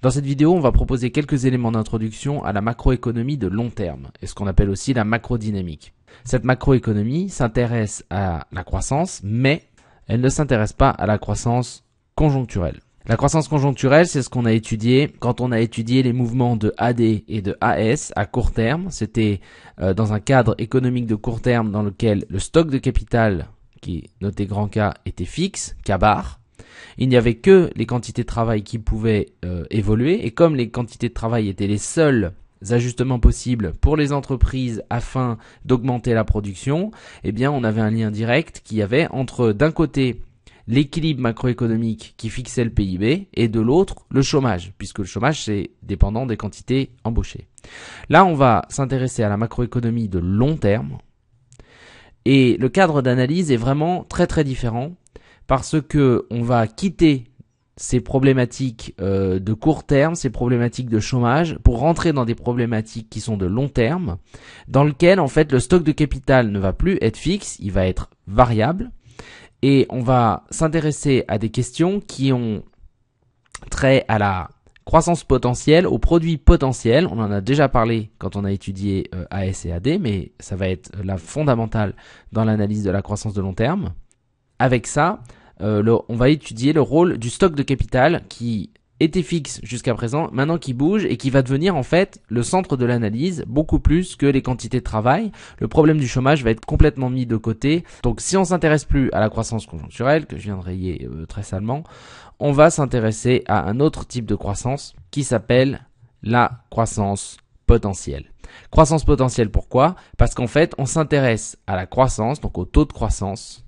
Dans cette vidéo, on va proposer quelques éléments d'introduction à la macroéconomie de long terme, et ce qu'on appelle aussi la macrodynamique. Cette macroéconomie s'intéresse à la croissance, mais elle ne s'intéresse pas à la croissance conjoncturelle. La croissance conjoncturelle, c'est ce qu'on a étudié quand on a étudié les mouvements de AD et de AS à court terme. C'était dans un cadre économique de court terme dans lequel le stock de capital, qui est noté grand K, était fixe, K bar. Il n'y avait que les quantités de travail qui pouvaient évoluer, et comme les quantités de travail étaient les seuls ajustements possibles pour les entreprises afin d'augmenter la production, eh bien on avait un lien direct qu'il y avait entre d'un côté l'équilibre macroéconomique qui fixait le PIB et de l'autre le chômage, puisque le chômage c'est dépendant des quantités embauchées. Là on va s'intéresser à la macroéconomie de long terme, et le cadre d'analyse est vraiment très très différent parce que on va quitter ces problématiques de court terme, ces problématiques de chômage, pour rentrer dans des problématiques qui sont de long terme, dans lesquelles en fait le stock de capital ne va plus être fixe, il va être variable, et on va s'intéresser à des questions qui ont trait à la croissance potentielle, aux produits potentiels. On en a déjà parlé quand on a étudié AS et AD, mais ça va être la fondamentale dans l'analyse de la croissance de long terme. Avec ça, on va étudier le rôle du stock de capital qui était fixe jusqu'à présent, maintenant qui bouge et qui va devenir en fait le centre de l'analyse beaucoup plus que les quantités de travail. Le problème du chômage va être complètement mis de côté. Donc si on s'intéresse plus à la croissance conjoncturelle, que je viens de rayer très salement, on va s'intéresser à un autre type de croissance qui s'appelle la croissance potentielle. Croissance potentielle, pourquoi? Parce qu'en fait on s'intéresse à la croissance, donc au taux de croissance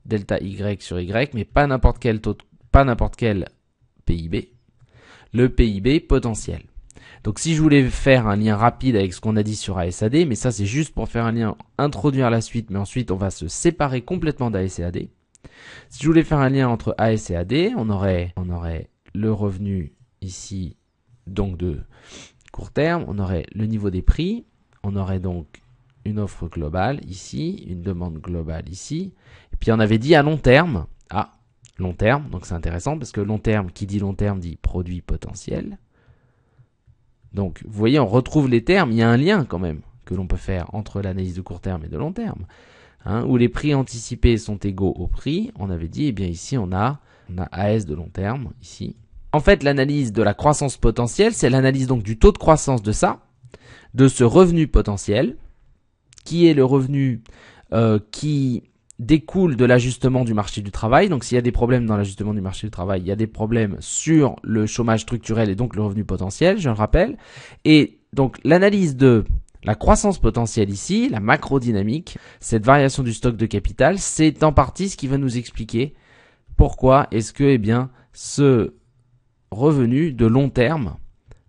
delta Y sur Y, mais pas n'importe quel taux, pas n'importe quel PIB, le PIB potentiel. Donc si je voulais faire un lien rapide avec ce qu'on a dit sur ASAD, mais ça c'est juste pour faire un lien, introduire la suite, mais ensuite on va se séparer complètement d'AS et AD. Si je voulais faire un lien entre AS et AD, on aurait le revenu ici, donc de court terme, on aurait le niveau des prix, on aurait donc une offre globale ici, une demande globale ici, et puis on avait dit à long terme, long terme, donc c'est intéressant parce que long terme, qui dit long terme dit produit potentiel. Donc vous voyez, on retrouve les termes, il y a un lien quand même que l'on peut faire entre l'analyse de court terme et de long terme, où les prix anticipés sont égaux au prix. On avait dit, eh bien ici on a AS de long terme, ici. En fait, l'analyse de la croissance potentielle, c'est l'analyse donc du taux de croissance de ça, de ce revenu potentiel, qui est le revenu qui découle de l'ajustement du marché du travail. Donc s'il y a des problèmes dans l'ajustement du marché du travail, il y a des problèmes sur le chômage structurel et donc le revenu potentiel, je le rappelle. Et donc l'analyse de la croissance potentielle ici, la macrodynamique, cette variation du stock de capital, c'est en partie ce qui va nous expliquer pourquoi est-ce que eh bien ce revenu de long terme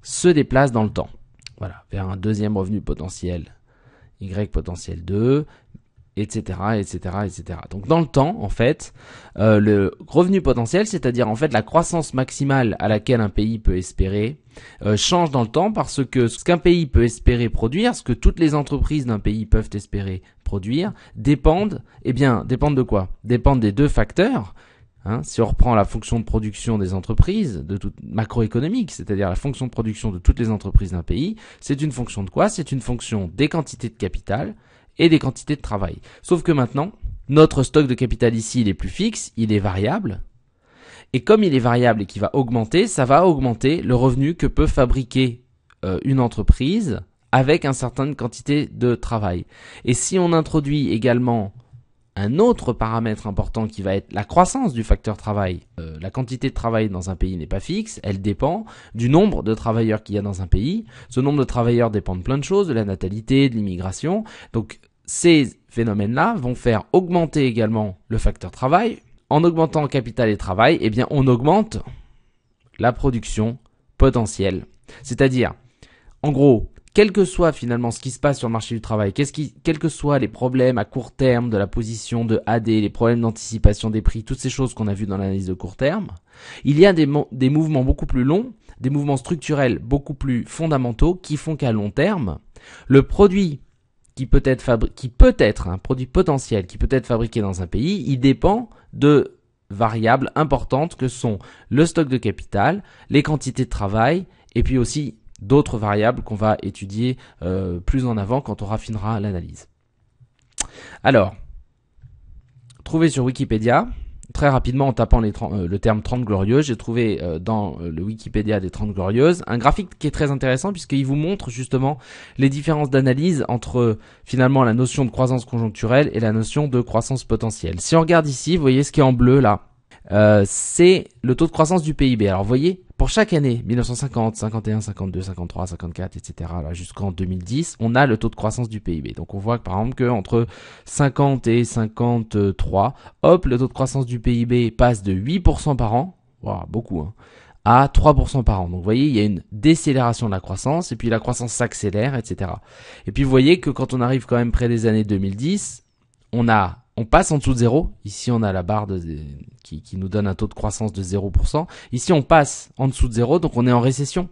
se déplace dans le temps. Voilà, vers un deuxième revenu potentiel Y potentiel 2, etc., etc., etc. Donc dans le temps, en fait, le revenu potentiel, c'est-à-dire en fait la croissance maximale à laquelle un pays peut espérer, change dans le temps parce que ce qu'un pays peut espérer produire, ce que toutes les entreprises d'un pays peuvent espérer produire, dépendent de quoi? Dépendent des deux facteurs. Si on reprend la fonction de production des entreprises, de toute macroéconomique, c'est-à-dire la fonction de production de toutes les entreprises d'un pays, c'est une fonction de quoi? C'est une fonction des quantités de capital et des quantités de travail. Sauf que maintenant, notre stock de capital ici, il est plus fixe, il est variable. Et comme il est variable et qu'il va augmenter, ça va augmenter le revenu que peut fabriquer une entreprise avec une certaine quantité de travail. Et si on introduit également un autre paramètre important qui va être la croissance du facteur travail. La quantité de travail dans un pays n'est pas fixe, elle dépend du nombre de travailleurs qu'il y a dans un pays. Ce nombre de travailleurs dépend de plein de choses, de la natalité, de l'immigration. Donc ces phénomènes-là vont faire augmenter également le facteur travail. En augmentant capital et travail, eh bien on augmente la production potentielle. C'est-à-dire, en gros, quel que soit finalement ce qui se passe sur le marché du travail, quels que soient les problèmes à court terme de la position de AD, les problèmes d'anticipation des prix, toutes ces choses qu'on a vues dans l'analyse de court terme, il y a des mouvements beaucoup plus longs, des mouvements structurels beaucoup plus fondamentaux qui font qu'à long terme, le produit qui peut être un produit potentiel qui peut être fabriqué dans un pays, il dépend de variables importantes que sont le stock de capital, les quantités de travail et puis aussi d'autres variables qu'on va étudier plus en avant quand on raffinera l'analyse. Alors, trouvé sur Wikipédia, très rapidement en tapant le terme 30 glorieuses, j'ai trouvé dans le Wikipédia des 30 glorieuses un graphique qui est très intéressant puisqu'il vous montre justement les différences d'analyse entre finalement la notion de croissance conjoncturelle et la notion de croissance potentielle. Si on regarde ici, vous voyez ce qui est en bleu là, c'est le taux de croissance du PIB. Alors vous voyez, pour chaque année, 1950, 51, 52, 53, 54, etc., jusqu'en 2010, on a le taux de croissance du PIB. Donc on voit que, par exemple qu'entre 50 et 53, hop, le taux de croissance du PIB passe de 8% par an, wow, beaucoup, hein, à 3% par an. Donc vous voyez, il y a une décélération de la croissance, et puis la croissance s'accélère, etc. Et puis vous voyez que quand on arrive quand même près des années 2010, on passe en dessous de 0. Ici, on a la barre qui nous donne un taux de croissance de 0%. Ici, on passe en dessous de 0, donc on est en récession.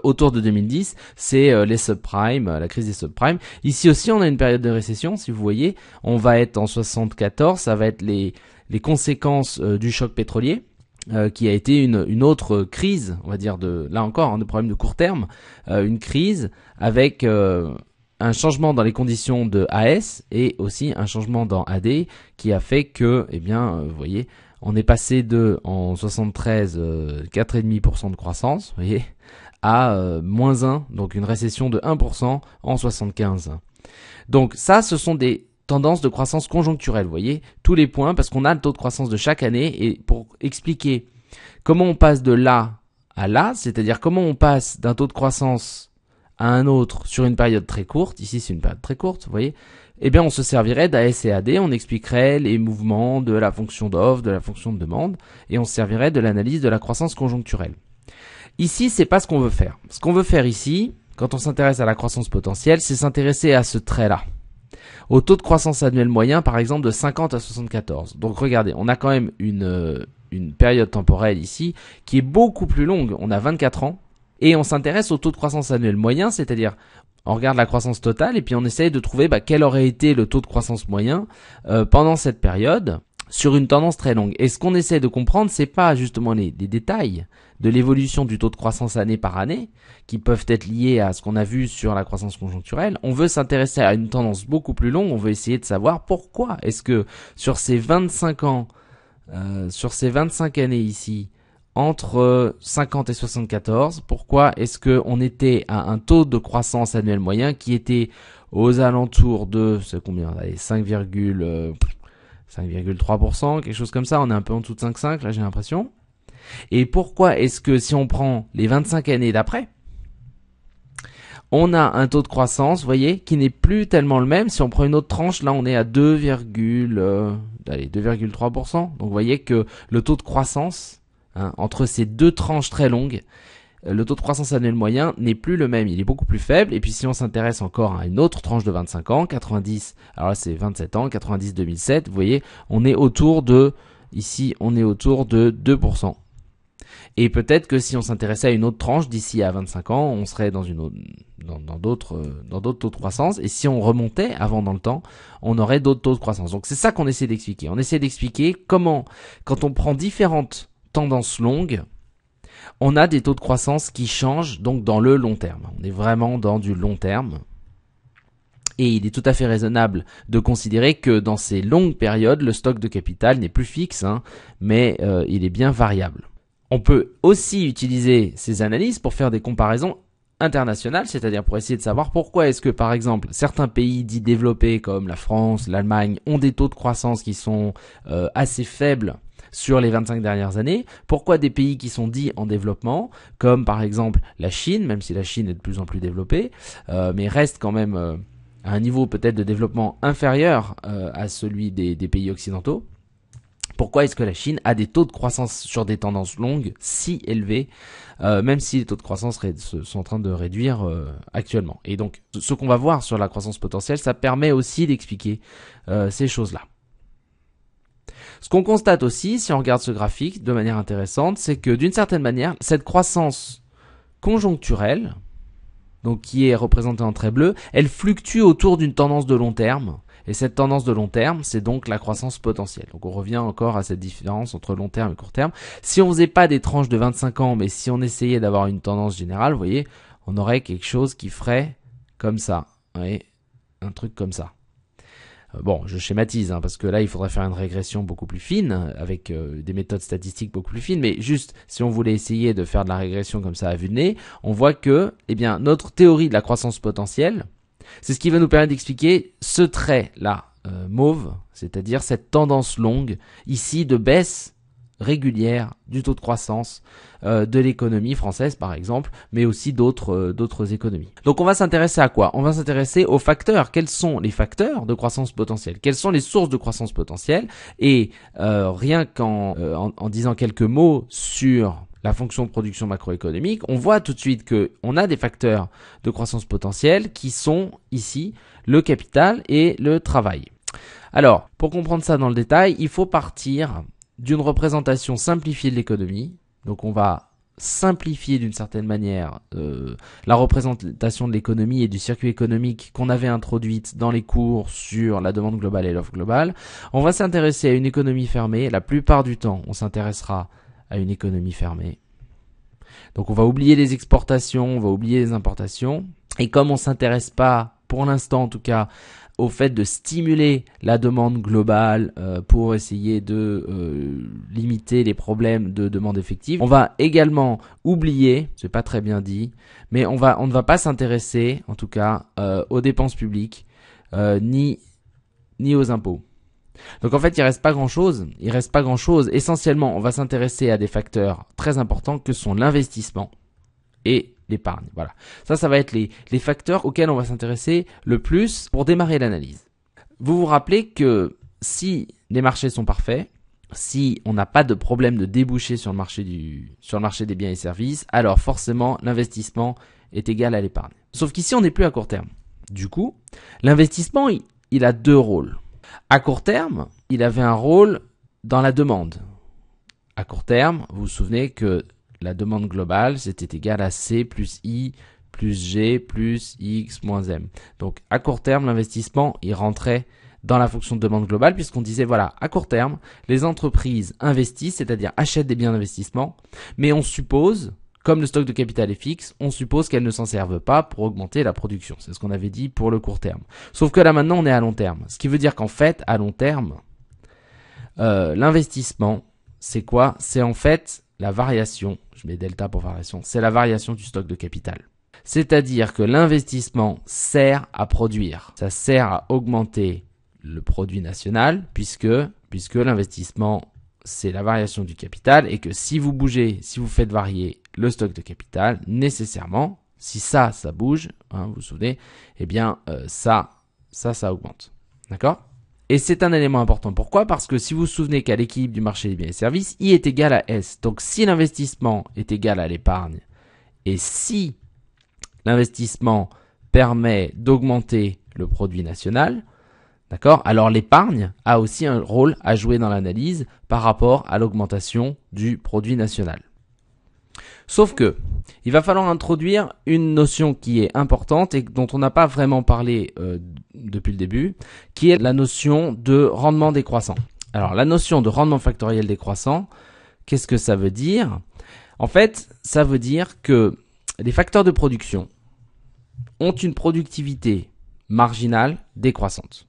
Autour de 2010, c'est les subprimes, la crise des subprimes. Ici aussi, on a une période de récession. Si vous voyez, on va être en 74, ça va être les conséquences du choc pétrolier. Qui a été une autre crise, on va dire, là encore, de problèmes de court terme, une crise avec un changement dans les conditions de AS et aussi un changement dans AD qui a fait que, eh bien, vous voyez, on est passé en 73, 4,5% de croissance, vous voyez, à moins 1, donc une récession de 1% en 75. Donc ça, ce sont des tendances de croissance conjoncturelle, vous voyez, tous les points, parce qu'on a le taux de croissance de chaque année, et pour expliquer comment on passe de là à là, c'est-à-dire comment on passe d'un taux de croissance à un autre sur une période très courte, ici c'est une période très courte, vous voyez, eh bien on se servirait d'AS et AD, on expliquerait les mouvements de la fonction d'offre, de la fonction de demande, et on se servirait de l'analyse de la croissance conjoncturelle. Ici, c'est pas ce qu'on veut faire. Ce qu'on veut faire ici, quand on s'intéresse à la croissance potentielle, c'est s'intéresser à ce trait-là, au taux de croissance annuel moyen, par exemple, de 50 à 74. Donc regardez, on a quand même une période temporelle ici qui est beaucoup plus longue, on a 24 ans, et on s'intéresse au taux de croissance annuel moyen, c'est-à-dire on regarde la croissance totale et puis on essaye de trouver quel aurait été le taux de croissance moyen pendant cette période sur une tendance très longue. Et ce qu'on essaie de comprendre, c'est pas justement les détails de l'évolution du taux de croissance année par année qui peuvent être liés à ce qu'on a vu sur la croissance conjoncturelle. On veut s'intéresser à une tendance beaucoup plus longue, on veut essayer de savoir pourquoi est-ce que sur ces 25 ans, sur ces 25 années ici, entre 50 et 74, pourquoi est-ce que on était à un taux de croissance annuel moyen qui était aux alentours de, c'est combien, allez, 5,3%, quelque chose comme ça, on est un peu en dessous de 5,5 là j'ai l'impression. Et pourquoi est-ce que si on prend les 25 années d'après, on a un taux de croissance, vous voyez, qui n'est plus tellement le même. Si on prend une autre tranche, là on est à 2,3%. Donc vous voyez que le taux de croissance, entre ces deux tranches très longues, le taux de croissance annuel moyen n'est plus le même, il est beaucoup plus faible. Et puis si on s'intéresse encore à une autre tranche de 25 ans, 90, alors là c'est 27 ans, 90-2007, vous voyez, on est autour de, ici on est autour de 2%. Et peut-être que si on s'intéressait à une autre tranche d'ici à 25 ans, on serait dans d'autres taux de croissance. Et si on remontait avant dans le temps, on aurait d'autres taux de croissance. Donc c'est ça qu'on essaie d'expliquer. On essaie d'expliquer comment, quand on prend différentes tendances longues, on a des taux de croissance qui changent donc dans le long terme. On est vraiment dans du long terme. Et il est tout à fait raisonnable de considérer que dans ces longues périodes, le stock de capital n'est plus fixe, mais il est bien variable. On peut aussi utiliser ces analyses pour faire des comparaisons internationales, c'est-à-dire pour essayer de savoir pourquoi est-ce que, par exemple, certains pays dits développés comme la France, l'Allemagne ont des taux de croissance qui sont assez faibles sur les 25 dernières années. Pourquoi des pays qui sont dits en développement, comme par exemple la Chine, même si la Chine est de plus en plus développée, mais reste quand même à un niveau peut-être de développement inférieur à celui des pays occidentaux. Pourquoi est-ce que la Chine a des taux de croissance sur des tendances longues si élevés, même si les taux de croissance sont en train de réduire actuellement. Et donc, ce qu'on va voir sur la croissance potentielle, ça permet aussi d'expliquer ces choses-là. Ce qu'on constate aussi, si on regarde ce graphique de manière intéressante, c'est que d'une certaine manière, cette croissance conjoncturelle, donc qui est représentée en trait bleu, elle fluctue autour d'une tendance de long terme. Et cette tendance de long terme, c'est donc la croissance potentielle. Donc on revient encore à cette différence entre long terme et court terme. Si on faisait pas des tranches de 25 ans, mais si on essayait d'avoir une tendance générale, vous voyez, on aurait quelque chose qui ferait comme ça. Vous voyez, un truc comme ça. Bon, je schématise, parce que là, il faudrait faire une régression beaucoup plus fine, avec des méthodes statistiques beaucoup plus fines, mais juste, si on voulait essayer de faire de la régression comme ça à vue de nez, on voit que, eh bien, notre théorie de la croissance potentielle, c'est ce qui va nous permettre d'expliquer ce trait-là, mauve, c'est-à-dire cette tendance longue, ici, de baisse régulière du taux de croissance de l'économie française par exemple, mais aussi d'autres économies. Donc on va s'intéresser à quoi? On va s'intéresser aux facteurs. Quels sont les facteurs de croissance potentielle? Quelles sont les sources de croissance potentielle? Et rien en disant quelques mots sur la fonction de production macroéconomique, on voit tout de suite que on a des facteurs de croissance potentielle qui sont ici le capital et le travail. Alors, pour comprendre ça dans le détail, il faut partir d'une représentation simplifiée de l'économie. Donc on va simplifier d'une certaine manière la représentation de l'économie et du circuit économique qu'on avait introduite dans les cours sur la demande globale et l'offre globale. On va s'intéresser à une économie fermée. La plupart du temps, on s'intéressera à une économie fermée. Donc on va oublier les exportations, on va oublier les importations. Et comme on s'intéresse pas, pour l'instant en tout cas, au fait de stimuler la demande globale pour essayer de limiter les problèmes de demande effective. On va également oublier, c'est pas très bien dit, mais on ne va pas s'intéresser, en tout cas, aux dépenses publiques, ni aux impôts. Donc en fait, il reste pas grand chose. Essentiellement, on va s'intéresser à des facteurs très importants que sont l'investissement et l'épargne. Voilà. Ça va être les facteurs auxquels on va s'intéresser le plus pour démarrer l'analyse. Vous vous rappelez que si les marchés sont parfaits, si on n'a pas de problème de débouché sur le marché des biens et services, alors forcément l'investissement est égal à l'épargne. Sauf qu'ici on n'est plus à court terme. Du coup, l'investissement il a deux rôles. À court terme, il avait un rôle dans la demande. À court terme, vous vous souvenez que la demande globale, c'était égal à C plus I plus G plus X moins M. Donc, à court terme, l'investissement, il rentrait dans la fonction de demande globale puisqu'on disait, voilà, à court terme, les entreprises investissent, c'est-à-dire achètent des biens d'investissement, mais on suppose, comme le stock de capital est fixe, on suppose qu'elles ne s'en servent pas pour augmenter la production. C'est ce qu'on avait dit pour le court terme. Sauf que là, maintenant, on est à long terme. Ce qui veut dire qu'en fait, à long terme, l'investissement, c'est quoi? C'est en fait la variation, je mets delta pour variation, c'est la variation du stock de capital. C'est-à-dire que l'investissement sert à produire. Ça sert à augmenter le produit national puisque l'investissement, c'est la variation du capital et que si vous bougez, si vous faites varier le stock de capital, nécessairement, si ça bouge, vous vous souvenez, eh bien ça augmente. D'accord ? Et c'est un élément important. Pourquoi ? Parce que si vous vous souvenez qu'à l'équilibre du marché des biens et services, I est égal à S. Donc si l'investissement est égal à l'épargne, et si l'investissement permet d'augmenter le produit national, d'accord ? Alors l'épargne a aussi un rôle à jouer dans l'analyse par rapport à l'augmentation du produit national. Sauf que, il va falloir introduire une notion qui est importante et dont on n'a pas vraiment parlé depuis le début, qui est la notion de rendement décroissant. Alors, la notion de rendement factoriel décroissant, qu'est-ce que ça veut dire ? En fait, ça veut dire que les facteurs de production ont une productivité marginale décroissante.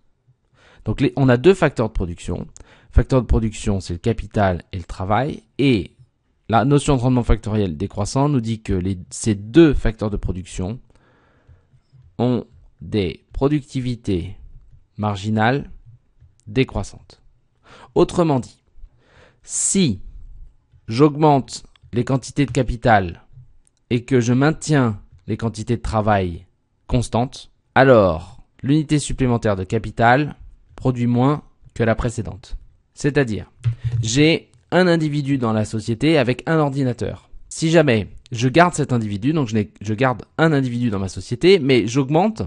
Donc, on a deux facteurs de production. Facteur de production, c'est le capital et le travail, et la notion de rendement factoriel décroissant nous dit que ces deux facteurs de production ont des productivités marginales décroissantes. Autrement dit, si j'augmente les quantités de capital et que je maintiens les quantités de travail constantes, alors l'unité supplémentaire de capital produit moins que la précédente. C'est-à-dire, j'ai un individu dans la société avec un ordinateur. Si jamais je garde cet individu, donc je garde un individu dans ma société, mais j'augmente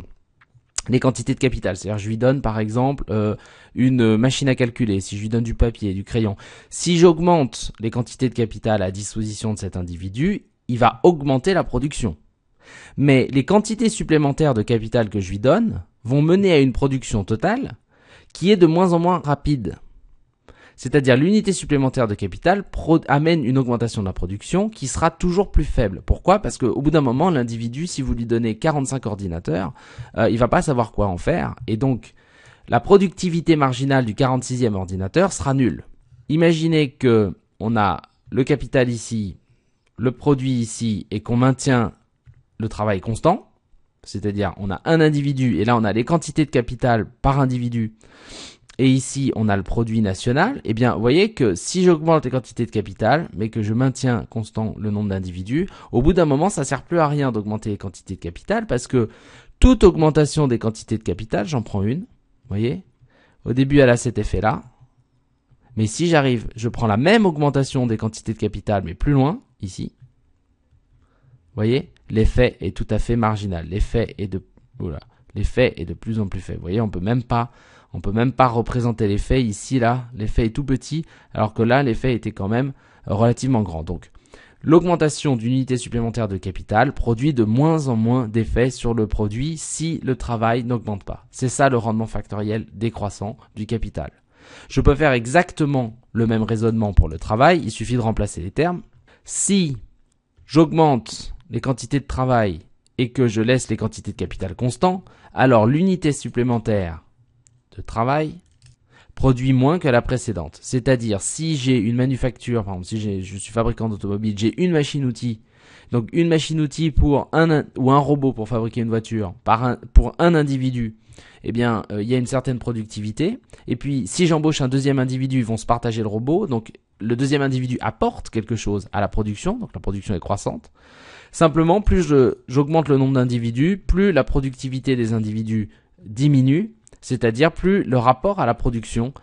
les quantités de capital. C'est-à-dire je lui donne par exemple une machine à calculer, si je lui donne du papier, du crayon. Si j'augmente les quantités de capital à disposition de cet individu, il va augmenter la production. Mais les quantités supplémentaires de capital que je lui donne vont mener à une production totale qui est de moins en moins rapide. C'est-à-dire l'unité supplémentaire de capital amène une augmentation de la production qui sera toujours plus faible. Pourquoi? Parce qu'au bout d'un moment, l'individu, si vous lui donnez 45 ordinateurs, il va pas savoir quoi en faire. Et donc, la productivité marginale du 46e ordinateur sera nulle. Imaginez que on a le capital ici, le produit ici, et qu'on maintient le travail constant. C'est-à-dire, on a un individu, et là, on a les quantités de capital par individu. Et ici, on a le produit national. Eh bien, vous voyez que si j'augmente les quantités de capital, mais que je maintiens constant le nombre d'individus, au bout d'un moment, ça sert plus à rien d'augmenter les quantités de capital parce que toute augmentation des quantités de capital, j'en prends une. Vous voyez? Au début, elle a cet effet-là. Mais si j'arrive, je prends la même augmentation des quantités de capital, mais plus loin, ici. Vous voyez? L'effet est tout à fait marginal. L'effet est de plus en plus faible. Vous voyez, on peut même pas représenter l'effet ici, là. L'effet est tout petit, alors que là, l'effet était quand même relativement grand. Donc, l'augmentation d'une unité supplémentaire de capital produit de moins en moins d'effets sur le produit si le travail n'augmente pas. C'est ça le rendement factoriel décroissant du capital. Je peux faire exactement le même raisonnement pour le travail, il suffit de remplacer les termes. Si j'augmente les quantités de travail et que je laisse les quantités de capital constants, alors l'unité supplémentaire de travail produit moins que la précédente. C'est-à-dire, si j'ai une manufacture, par exemple, si je suis fabricant d'automobile, j'ai une machine-outil, donc une machine-outil ou un robot pour fabriquer une voiture pour un individu, eh bien, il y a une certaine productivité. Et puis, si j'embauche un deuxième individu, ils vont se partager le robot. Donc, le deuxième individu apporte quelque chose à la production. Donc, la production est croissante. Simplement, plus j'augmente le nombre d'individus, plus la productivité des individus diminue. C'est-à-dire plus le rapport à la production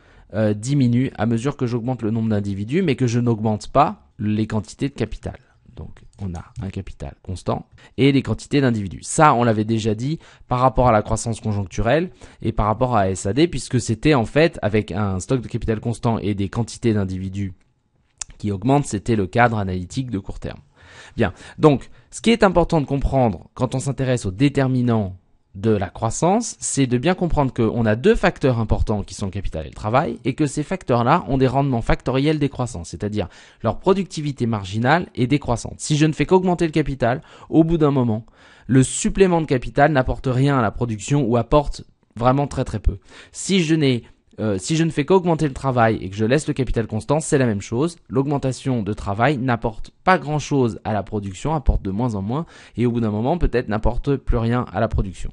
diminue à mesure que j'augmente le nombre d'individus, mais que je n'augmente pas les quantités de capital. Donc, on a un capital constant et les quantités d'individus. Ça, on l'avait déjà dit par rapport à la croissance conjoncturelle et par rapport à SAD, puisque c'était en fait avec un stock de capital constant et des quantités d'individus qui augmentent, c'était le cadre analytique de court terme. Bien, donc, ce qui est important de comprendre quand on s'intéresse aux déterminants de la croissance, c'est de bien comprendre qu'on a deux facteurs importants qui sont le capital et le travail, et que ces facteurs-là ont des rendements factoriels décroissants, c'est-à-dire leur productivité marginale est décroissante. Si je ne fais qu'augmenter le capital, au bout d'un moment, le supplément de capital n'apporte rien à la production ou apporte vraiment très très peu. Si je ne fais qu'augmenter le travail et que je laisse le capital constant, c'est la même chose. L'augmentation de travail n'apporte pas grand-chose à la production, apporte de moins en moins, et au bout d'un moment, peut-être n'apporte plus rien à la production.